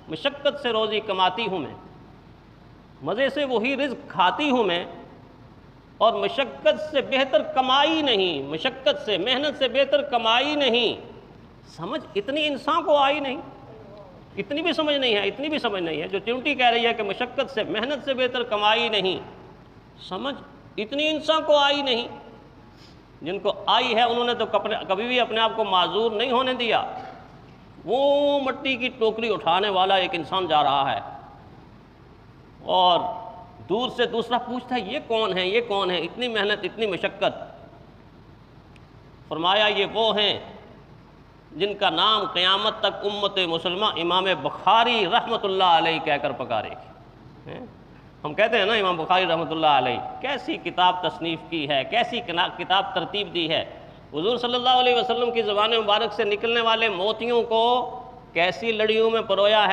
مشقت سے روزی کماتی ہوں میں، مزے سے وہی رزق کھاتی ہوں میں، اور مشقت سے بہتر کمائی نہیں، مشقت سے محنت سے بہتر کمائی نہیں۔ سمجھ اتنی انسان کو آئی نہیں، اتنی بھی سمجھ نہیں ہے، اتنی بھی سمجھ نہیں ہے۔ جو چونٹی کہہ رہی ہے کہ مشقت سے محنت سے بہتر کمائی نہیں، سمجھ اتنی انسان کو آئی نہیں۔ جن کو آئی ہے انہوں نے تو کبھی بھی اپنے آپ کو معذور نہیں ہونے دیا۔ وہ مٹی کی ٹوکری اٹھانے والا ایک انسان جا رہا ہے، اور دور سے دوسرا پوچھتا ہے یہ کون ہے، یہ کون ہے، اتنی محنت اتنی مشقت۔ فرمایا یہ وہ ہیں جن کا نام قیامت تک امت مسلمہ امام بخاری رحمۃ اللہ علیہ کہہ کر پکارے گی۔ ہم کہتے ہیں نا امام بخاری رحمۃ اللہ علیہ کیسی کتاب تصنیف کی ہے، کیسی کتاب ترتیب دی ہے۔ حضور صلی اللہ علیہ وسلم کی زبان مبارک سے نکلنے والے موتیوں کو کیسی لڑیوں میں پرویا ہے۔